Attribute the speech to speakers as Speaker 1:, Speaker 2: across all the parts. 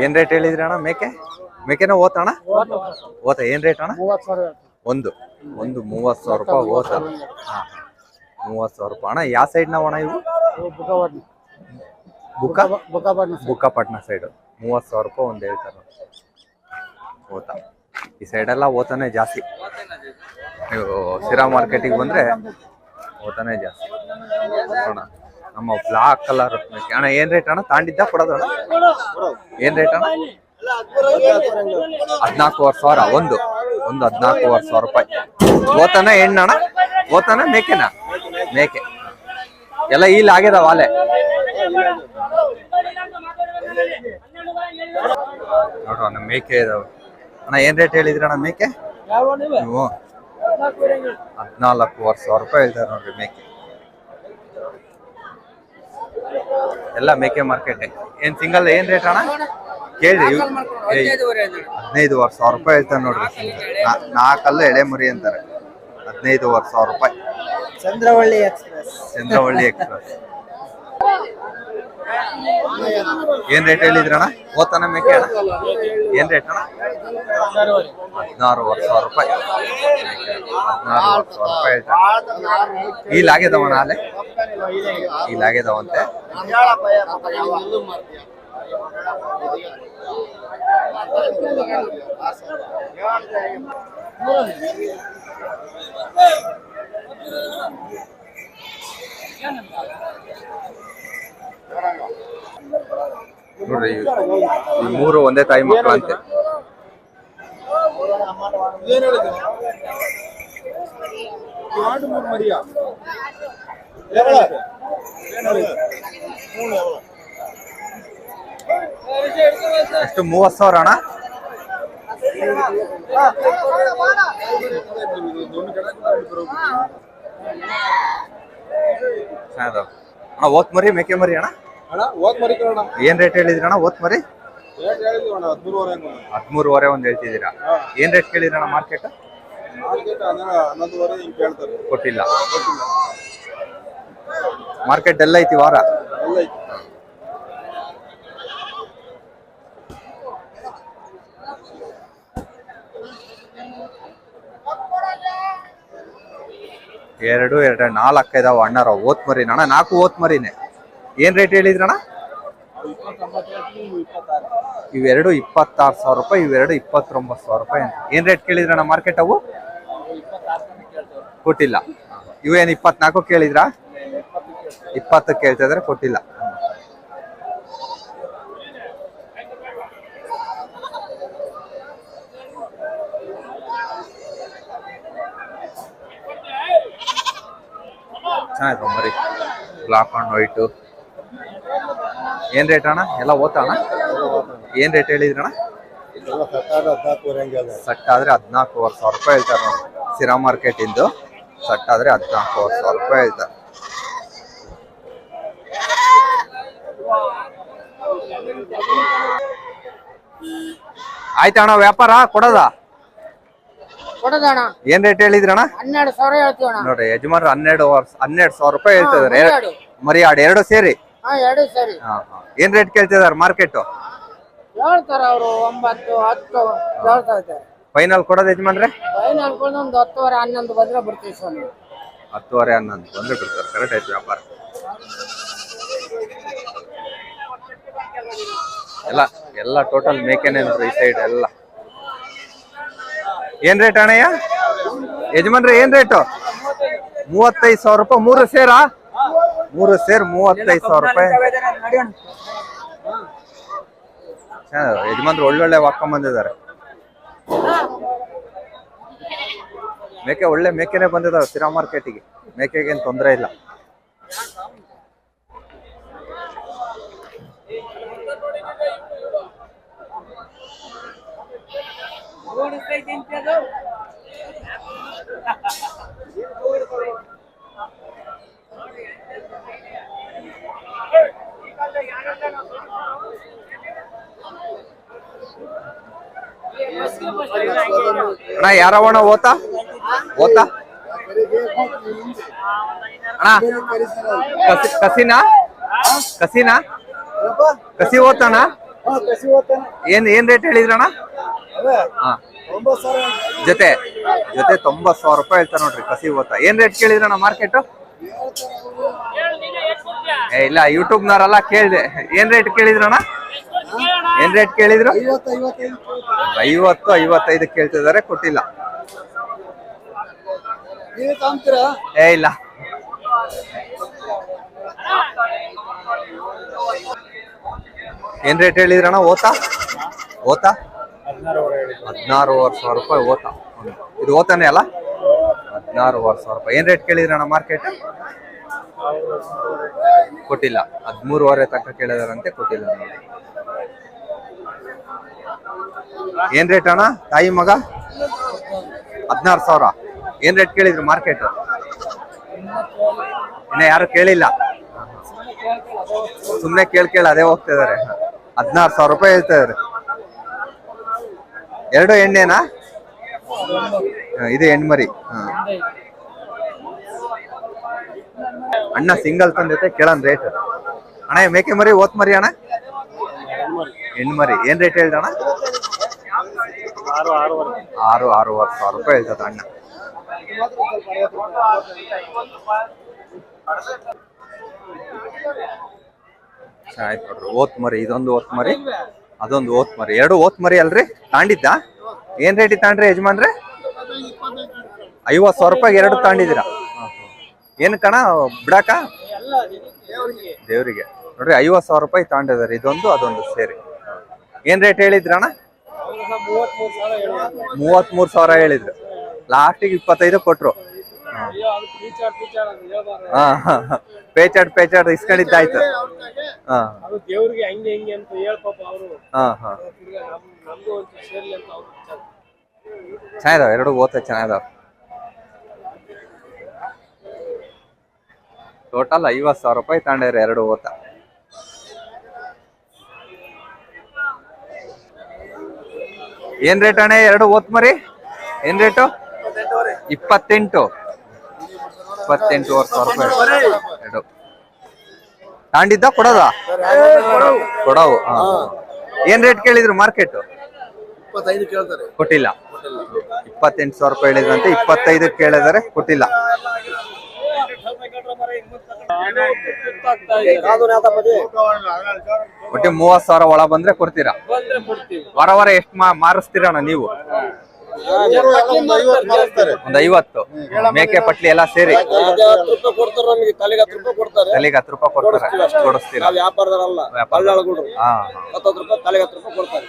Speaker 1: ಏನ್ ರೇಟ್ ಹೇಳಿದ್ರಿ ಅಣ್ಣ? ಮೇಕೆನ ಓತಣ್ಣ? ಓತ ಏನ್ ರೇಟ್ ಅಣ್ಣ? ಒಂದು 30,000 ರೂಪಾಯಿ ಓತ. 30,000 ರೂಪಾಯಿ ಅಣ್ಣ. ಯಾವ ಸೈಡ್ ನಾವ್ ಅಣ್ಣ ಇವು? ಬುಕ್ಕಾಪಟ್ನ ಸೈಡ್. 30,000 ರೂಪಾಯಿ ಒಂದು ಹೇಳ್ತಾರೆ ಓತ. ಈ ಸೈಡ್ ಎಲ್ಲ ಓತಾನೆ ಜಾಸ್ತಿ. ನೀವು ಸಿರಾ ಮಾರ್ಕೆಟಿಗೆ ಬಂದ್ರೆ ಓತಾನೆ ಜಾಸ್ತಿ ಅಣ್ಣ. ನಮ್ಮ ಬ್ಲಾಕ್ ಕಲರ್ ಅಣ್ಣ ಏನ್ ರೇಟ್ ಅಣ್ಣ? ತಾಂಡಿದ್ದ ಕೊಡೋದು ಅಣ್ಣ? ಏನ್ ರೇಟ್ ಅಣ್ಣ? 14,000 ಒಂದು 14,000 ರೂಪಾಯಿ. ಓತಾನ ಹೆಣ್ಣಣ್ಣ? ಓತಾನ ಮೇಕೆನಾ? ಮೇಕೆ ಎಲ್ಲ ಇಲ್ಲಿ ಆಗ್ಯದ ವಾಲೆ. ನೋಡುವ ನಮ್ಮ ಮೇಕೆ ಇದಾವೆ ಅಣ್ಣ. ಏನ್ ರೇಟ್ ಹೇಳಿದ್ರಿ ಅಣ್ಣ ಮೇಕೆ ನೀವು? 14,000 ರೂಪಾಯಿ ಹೇಳ್ತಾರೆ ನೋಡ್ರಿ ಮೇಕೆ. ಎಲ್ಲ ಮೇಕೆ ಮಾರ್ಕೆಟ್. ಏನ್ ಸಿಂಗಲ್ ಏನ್ ರೇಟ್ ಅಣ್ಣ ಕೇಳಿ? 15,000 ರೂಪಾಯಿ ಹೇಳ್ತಾರೆ ನೋಡ್ರಿ. 4 ಎಳೆ ಮರಿ ಅಂತಾರೆ. 15,000 ರೂಪಾಯಿ.
Speaker 2: ಚಂದ್ರವಳ್ಳಿ ಎಕ್ಸ್ಪ್ರೆಸ್.
Speaker 1: ಏನ್ ರೇಟ್ ಹೇಳಿದ್ರಣ್ಣ? ಓತಾನ ಮೇಕೆ ಅಣ್ಣ? ಏನ್ ರೇಟ್ ಅಣ್ಣ? 16,000 ರೂಪಾಯಿ. 16,000 ರೂಪಾಯಿ ಹೇಳ್ತಾರೆ. ಇಲ್ಲಿ ಆಗ್ಯದವಣ್ಣ ಅಲ್ಲೇ? ಇಲ್ಲಿ ಆಗ್ಯದವಂತೆ. ನೋಡ್ರಿ ಈ 3 ಒಂದೇ ತಾಯಿ ಮಕ್ಕಳು ಅಂತೆ. ಎಷ್ಟು? 30,000 ಅಣ್ಣ? ಓತ್ ಮರಿ ಮೇಕೆ ಮರಿ ಅಣ್ಣ? ಏನ್ ರೇಟ್ ಹೇಳಿದ್ರಿ ಅಣ್ಣ? ಓತ್ ಮರಿ 13,500 ಒಂದ್ ಹೇಳ್ತಿದ್ದೀರಾ? ಏನ್ ರೇಟ್ ಕೇಳಿದ್ರಣ್ಣ ಮಾರ್ಕೆಟ್? ಕೊಟ್ಟಿಲ್ಲ. ಮಾರ್ಕೆಟ್ ಎಲ್ಲ ಐತಿ ವಾರ? ಎರಡು 4 ಇದಾವ ಅಣ್ಣಾರ ಓತ್ ಮರಿ ಅಣ್ಣ. 4 ಓತ್ ಮರಿನೇ. ಏನ್ ರೇಟ್ ಹೇಳಿದ್ರಣ್ಣ? ಇವೆರಡು 26,000 ರೂಪಾಯಿ, ಇವೆರಡು 29,000 ರೂಪಾಯಿ. ಏನ್ ರೇಟ್ ಕೇಳಿದ್ರಣ್ಣ ಮಾರ್ಕೆಟ್ ಅವು? ಕೊಟ್ಟಿಲ್ಲ. ಇವೇನ್ 24 ಕೇಳಿದ್ರಾ? 20 ಕೇಳ್ತಾ ಇದ್ರೆ ಕೊಟ್ಟಿಲ್ಲ. ಚೆನ್ನಾಯ್ತು ಮರಿ. Black and white. ಏನ್ ರೇಟ್ ಅಣ್ಣ? ಎಲ್ಲ ಓದ್ತಾಣ? ಏನ್ ರೇಟ್ ಹೇಳಿದ್ರಣ್ಣ? ಸಟ್ ಆದ್ರೆ 14,000 ರೂಪಾಯಿ ಹೇಳ್ತಾರೆ ನೋಡಿ. ಸಿರಾ ಮಾರ್ಕೆಟ್ ಇಂದು ಸಟ್ ಆದ್ರೆ 14,000 ರೂಪಾಯಿ ಹೇಳ್ತಾರೆ. ಆಯ್ತಣ್ಣ ವ್ಯಾಪಾರ ಕೊಡೋದ? ಏನ್ ರೇಟ್ ಹೇಳಿದ್ರಣ್ಣ?
Speaker 2: 12,000 ಹೇಳ್ತೀವಣ್ಣ.
Speaker 1: ನೋಡ್ರಿ ಯಜಮಾನ್ರು 12,000 ರೂಪಾಯಿ ಹೇಳ್ತಿದಾರೆ. ಮರಿ ಆಡು ಎರಡು ಸೇರಿ? ಏನ್ ರೇಟ್ ಕೇಳ್ತಿದಾರೆ ಮಾರ್ಕೆಟ್?
Speaker 2: ಹೇಳ್ತಾರ ಅವರು 9, 10 ಹೇಳ್ತಾ ಇದ್ದಾರೆ.
Speaker 1: ಫೈನಲ್ ಕೊಡೋದು ಯಜಮಾನ್ರೆ?
Speaker 2: ಫೈನಲ್ ಕೊಡೋದು 10,000, 11 ಬಂದ್ರೆ ಬರ್ತೀವಿ ಸ್ವಾಮಿ.
Speaker 1: 10,000, 11 ಬಂದ್ರೆ ಬಿಡ್ತಾರೆ. ಕರೆಕ್ಟ್ ಆಯ್ತು ವ್ಯಾಪಾರ. ಎಲ್ಲ ಟೋಟಲ್ ಮೇಕೆನೆ ನೋಡ್ರಿ ಈ ಸೈಡ್ ಎಲ್ಲ. ಏನ್ ರೇಟ್ ಅಣ್ಣಯ್ಯ ಯಜಮಾನ್ರೆ? ಏನ್ ರೇಟು? 35,000 ರೂಪಾಯಿ. 3 ಸೇರಾ? 3 ಸೇರ್ 35,000 ರೂಪಾಯಿ. ಯಜಮಾನ್ರು ಒಳ್ಳೊಳ್ಳೆ ವಾಕೊಂಡ್ ಬಂದಿದ್ದಾರೆ. ಮೇಕೆ ಒಳ್ಳೆ ಮೇಕೆನೆ ಬಂದಿದಾವೆ ಸಿರಾ ಮಾರ್ಕೆಟಿಗೆ. ಮೇಕೆಗೇನು ತೊಂದರೆ ಇಲ್ಲ. ಅಣ್ಣ ಯಾರವಣ ಓತಾ ಓತಾ ಅಣ್ಣ? ಕಸಿನಾ ಕಸಿ ಓದ್ತಾನ ಏನ್ ರೇಟ್ ಹೇಳಿದ್ರಣ್ಣ? ಹಾ ಜೊತೆ 90,000 ರೂಪಾಯಿ ಹೇಳ್ತಾರೆ ನೋಡ್ರಿ ಕಸಿ ಓದ್ತಾ. ಏನ್ ರೇಟ್ ಕೇಳಿದ್ರಣ್ಣ ಮಾರ್ಕೆಟ್? ಇಲ್ಲ ಯೂಟ್ಯೂಬ್ನವರೆಲ್ಲ ಕೇಳಿದೆ. ಏನ್ ರೇಟ್ ಕೇಳಿದ್ರಣ್ಣ? ಏನ್ ರೇಟ್ ಕೇಳಿದ್ರು? 50-55 ಕೇಳ್ತಿದಾರೆ, ಕೊಟ್ಟಿಲ್ಲ. ಇಲ್ಲ ಏನ್ ರೇಟ್ ಹೇಳಿದ್ರಣ್ಣ? ಓತಾ 16,500 ರೂಪಾಯಿ ಓತಾ. ಇದು ಓತಾನೆ ಅಲ್ಲ? 16,500 ರೂಪಾಯಿ. ಏನ್ ರೇಟ್ ಕೇಳಿದ್ರಣ್ಣ ಮಾರ್ಕೆಟ್? ಕೊಟ್ಟಿಲ್ಲ. 13,500 ತನಕ ಕೇಳಿದಾರಂತೆ, ಕೊಟ್ಟಿಲ್ಲ. ಏನ್ ರೇಟ್ ಅಣ್ಣ ತಾಯಿ ಮಗ? 16,000. ಏನ್ ರೇಟ್ ಕೇಳಿದ್ರು ಮಾರ್ಕೆಟ್? ಇನ್ನ ಯಾರು ಕೇಳಿಲ್ಲ, ಸುಮ್ನೆ ಕೇಳ್ ಅದೇ ಹೋಗ್ತಿದಾರೆ. 16,000 ರೂಪಾಯಿ ಹೇಳ್ತಾ ಇದಾರೆ. ಎರಡು ಎಣ್ಣೆನಾ? ಇದು ಹೆಣ್ಮರಿ. ಅಣ್ಣ ಸಿಂಗಲ್ ತಂದೈತೆ, ಕೇಳನ್ ರೇಟ್. ಅಣ್ಣ ಮೇಕೆ ಮರಿ ಓತ್ ಮರಿ ಅಣ್ಣ? ಹೆಣ್ಮರಿ. ಏನ್ ರೇಟ್ ಹೇಳ್ದಣ್ಣ? 6,500 ರೂಪಾಯಿ ಹೇಳ್ತದ ಅಣ್ಣ. ಆಯ್ತು ನೋಡ್ರಿ, ಓತ್ ಮರಿ. ಇದೊಂದು ಓತ್ ಮರಿ, ಅದೊಂದು ಓತ್ ಮರಿ. ಎರಡು ಓತ್ ಮರಿ ಅಲ್ರಿ ತಾಂಡಿದ್ದ? ಏನ್ ರೇಟ್ ತಾಂಡ್ರಿ ಯಜಮಾನ್ರೆ? 50,000 ರೂಪಾಯಿ ಎರಡು ತಾಂಡಿದ್ದೀರಾ? ಏನ್ ಕಣ ಬಿಡಾಕ? ದೇವ್ರಿಗೆ ನೋಡ್ರಿ 50,000 ರೂಪಾಯಿ ತಾಂಡಿದಾರೆ. ಇದೊಂದು ಅದೊಂದು ಸೇರಿ. ಏನ್ ರೇಟ್ ಹೇಳಿದ್ರಣ್ಣ? 33,000 ಹೇಳಿದ್ರು. ಲಾಸ್ಟಿಗೆ 25 ಕೊಟ್ರು. ಪೇಚಾಡ್ ಇಸ್ಕೊಂಡಿದ್ದಾಯ್ತು. ಚೆನ್ನಾಗಿದಾವ ಎರಡು ಓತ, ಚೆನ್ನಾಗಿದಾವ. ಟೋಟಲ್ 50,000 ರೂಪಾಯಿ ತಗೊಂಡಿದ್ರೆ ಎರಡು ಓತ. ಏನ್ ರೇಟ್ ಅಣ್ಣ ಎರಡು ಓತ್ ಮರಿ? ಏನ್ ರೇಟು? 28,500 ರೂಪಾಯಿ ಎರಡು. ತಾಂಡಿದ್ದ ಕೊಡೋದ? ಕೊಡವು. ಏನ್ ರೇಟ್ ಕೇಳಿದ್ರು ಮಾರ್ಕೆಟ್?
Speaker 3: 25 ಕೇಳ್ತಾರೆ,
Speaker 1: ಕೊಟ್ಟಿಲ್ಲ. 28,000 ರೂಪಾಯಿ ಹೇಳಿದ್ರಂತೆ, 25 ಕೇಳಿದಾರೆ, ಕೊಟ್ಟಿಲ್ಲ. ಒಟ್ಟು 30,000 ಒಳ ಬಂದ್ರೆ ಕೊಡ್ತೀರಾ? ವಾರ ಎಷ್ಟು ಮಾರಿಸ್ತೀರಣ್ಣ ನೀವು? ಒಂದ್ 50 ಮೇಕೆ ಪಟ್ಲಿ ಎಲ್ಲ ಸೇರಿ ತಲೆಗೆ 10 ರೂಪಾಯಿ ಕೊಡ್ತಾರೆ, ಕೊಡಿಸ್ತೀರಾ?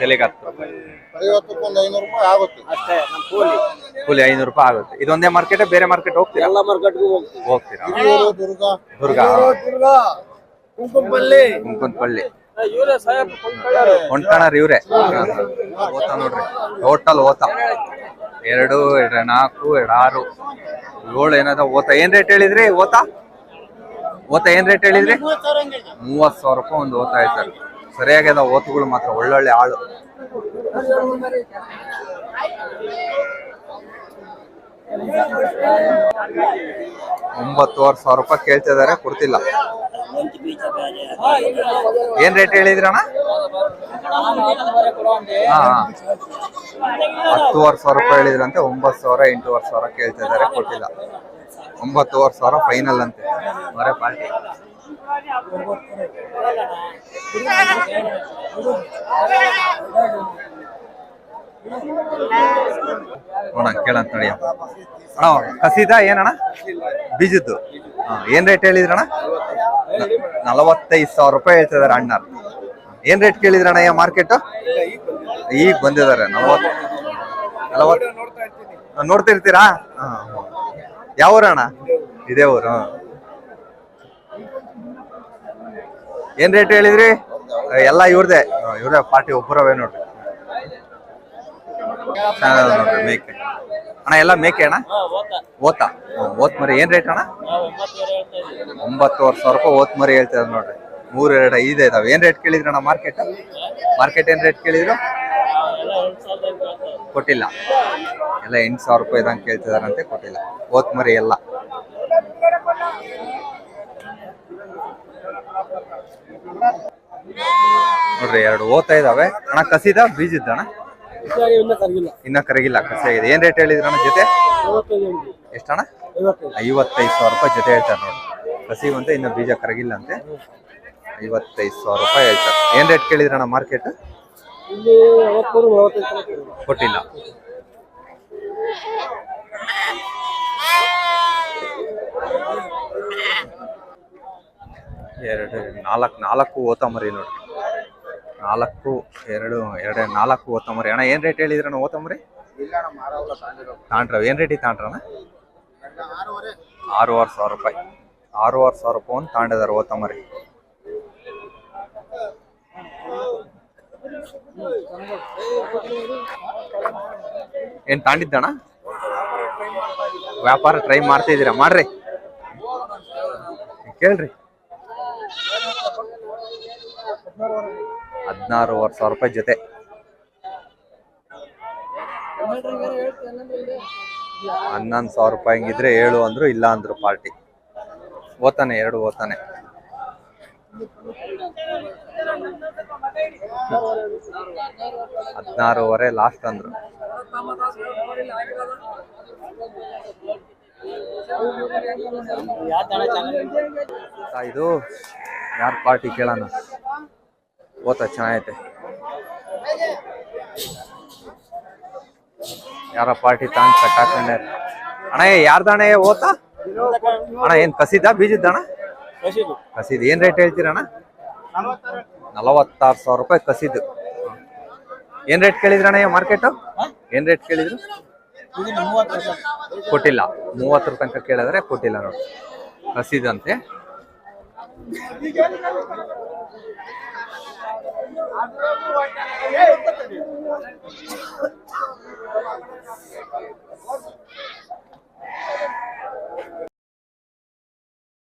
Speaker 1: ತಲೆಗೆ 10 ರೂಪಾಯಿ. ಕೂಲಿ 500 ರೂಪಾಯಿ ಆಗುತ್ತೆ. ಇದೊಂದೇ ಮಾರ್ಕೆಟ್, ಬೇರೆ ಮಾರ್ಕೆಟ್ ಹೋಗ್ತೀರಾ?
Speaker 3: ಎಲ್ಲ ಮಾರ್ಕೆಟ್ಗೂ
Speaker 1: ಹೋಗ್ತೀರಾ? ದುರ್ಗ, ಕುಂಕುಂಪಳ್ಳಿ, ಹೊಂಟ್ಕಣರ್ ಇವ್ರೆ. ಓತ ನೋಡ್ರಿ, ಟೋಟಲ್ ಓತ 2, 4, 6, 7 ಏನದ ಓತ. ಏನ್ ರೇಟ್ ಹೇಳಿದ್ರಿ ಓತ? ಏನ್ ರೇಟ್ ಹೇಳಿದ್ರಿ? 30,000 ರೂಪಾಯಿ ಒಂದು ಓತ ಹೇಳ್ತಾರೆ. ಸರಿಯಾಗ್ಯದ ಓತುಗಳು ಮಾತ್ರ, ಒಳ್ಳೊಳ್ಳೆ ಆಳು. $9,500 ರೂಪಾಯಿ ಕೇಳ್ತಿದಾರೆ, ಕೊಡ್ತಿಲ್ಲ. ಏನ್ ರೇಟ್ ಹೇಳಿದ್ರಣ್ಣ? 10,500 ರೂಪಾಯಿ ಹೇಳಿದ್ರಂತೆ. 9,000, 8,500 ಕೇಳ್ತಿದಾರೆ, ಕೊಟ್ಟಿಲ್ಲ. 9,500 ಫೈನಲ್ ಅಂತೆ. ಮರೆ ಪಾರ್ಟಿ ನೋಡ ಕೇಳಂತ ನೋಡಿ. ಅಣ್ಣ ಕಸಿದ ಏನಣ್ಣ? ಬೀಜದ್ದು. ಏನ್ ರೇಟ್ ಹೇಳಿದ್ರಣ್ಣ? 45,000 ರೂಪಾಯಿ ಹೇಳ್ತಿದಾರೆ ಅಣ್ಣ. ಏನ್ ರೇಟ್ ಕೇಳಿದ್ರಣ್ಣ ಮಾರ್ಕೆಟ್? ಈಗ ಬಂದಿದ್ದಾರೆ 40. ನೋಡ್ತಿರ್ತೀರಾ? ಯಾವ ಊರಣ್ಣ? ಇದೇ ಊರು. ಏನ್ ರೇಟ್ ಹೇಳಿದ್ರಿ? ಎಲ್ಲ ಇವ್ರದೇ ಪಾರ್ಟಿ, ಒಬ್ಬರವೇ ನೋಡ್ರಿ. ನೋಡ್ರಿ ಮೇಕೆ ಅಣ್ಣ, ಎಲ್ಲ ಮೇಕೆ ಅಣ್ಣ. ಓತ ಮರಿ. ಏನ್ ರೇಟ್ ಅಣ್ಣ? 9,500 ರೂಪಾಯಿ ಓತ್ ಮರಿ ಹೇಳ್ತಿದಾರೆ ನೋಡ್ರಿ. 3, 2, 5 ಇದಾವೆ. ಏನ್ ರೇಟ್ ಕೇಳಿದ್ರಣ್ಣ ಮಾರ್ಕೆಟ್ ಏನ್ ರೇಟ್ ಕೇಳಿದ್ರು? ಕೊಟ್ಟಿಲ್ಲ. ಎಲ್ಲ 8,000 ರೂಪಾಯಿ ಇದಂಗೆ ಕೇಳ್ತಿದಾರಂತೆ, ಕೊಟ್ಟಿಲ್ಲ. ಓತ್ ಮರಿ ಎಲ್ಲ. ನೋಡ್ರಿ ಎರಡು ಓದ್ತಾ ಇದಾವೆ ಅಣ್ಣ. ಕಸಿದ ಬೀಜದ ಅಣ್ಣ? ಇನ್ನ ಕರಗಿಲ್ಲ, ಕಸಿ ಆಗಿದೆ. ಏನ್ ರೇಟ್ ಹೇಳಿದ್ರ ಅಣ್ಣ ಜೊತೆ? ಎಷ್ಟಣ್ಣ? 55,000 ರೂಪಾಯಿ ಜೊತೆ ಹೇಳ್ತಾರೆ ನೋಡಿ. ಕಸಿ ಬಂತೆ, ಇನ್ನು ಬೀಜ ಕರಗಿಲ್ಲ ಅಂತೆ. 55,000 ರೂಪಾಯಿ ಹೇಳ್ತಾರೆ. ಏನ್ ರೇಟ್ ಕೇಳಿದ್ರಣ್ಣ ಮಾರ್ಕೆಟ್? ಕೊಟ್ಟಿಲ್ಲ. ನಾಲ್ಕು ಓತ ಮರಿ ನೋಡಿ. 4 ಓತ ಮರಿ ಅಣ್ಣ. ಏನ್ ರೇಟ್ ಹೇಳಿದ್ರಣ್ಣ ಓತ ಮರಿ? ತಾಂಡ್ರ ಏನ್ ರೇಟ್ ತಾಂಡ್ರಣ್ಣ? 6,500 ರೂಪಾಯಿ. 6,500 ರೂಪಾಯಿ ಒಂದು ತಾಂಡಿದಾರೆ ಓತ ಮರಿ. ಏನ್ ತಾಂಡಿದ್ದಣ್ಣ? ವ್ಯಾಪಾರ ಟ್ರೈ ಮಾಡ್ತಾ ಇದೀರಾ? ಮಾಡ್ರಿ, ಕೇಳ್ರಿ. 16,500 ರೂಪಾಯಿ ಜೊತೆ. 11,000 ರೂಪಾಯಿ ಹಿಂಗಿದ್ರೆ 7 ಅಂದ್ರು, ಇಲ್ಲ ಅಂದ್ರು ಪಾರ್ಟಿ. ಓತಾನೆ, 2 ಓತಾನೆ. 16,500 ಲಾಸ್ಟ್ ಅಂದ್ರು. ಇದು ಯಾರ ಪಾರ್ಟಿ ಕೇಳೋಣ. ಓತ ಚೆನ್ನಾಗೈತೆ. ಯಾರ ಪಾರ್ಟಿ ತಾಂಡ್ ಕಟ್ಟಾಕೊಂಡೆ ಅಣ್ಣ. ಯಾರ್ದಣ್ಣ ಓತ ಅಣ್ಣ? ಏನ್ ಕಸಿದ ಬೀಜದ ಅಣ್ಣ? ಕಸಿದ್. ಏನ್ ರೇಟ್ ಹೇಳ್ತೀರಣ್ಣ? 46,000 ರೂಪಾಯಿ ಕಸಿದ್ದು. ಏನ್ ರೇಟ್ ಕೇಳಿದ್ರಣ್ಣ ಮಾರ್ಕೆಟ್? ಏನ್ ರೇಟ್ ಕೇಳಿದ್ರು? ಕೊಟ್ಟಿಲ್ಲ. 30 ತನಕ ಕೇಳಿದ್ರೆ ಕೊಟ್ಟಿಲ್ಲ ನೋಡಿ. ಕಸಿದಂತೆ.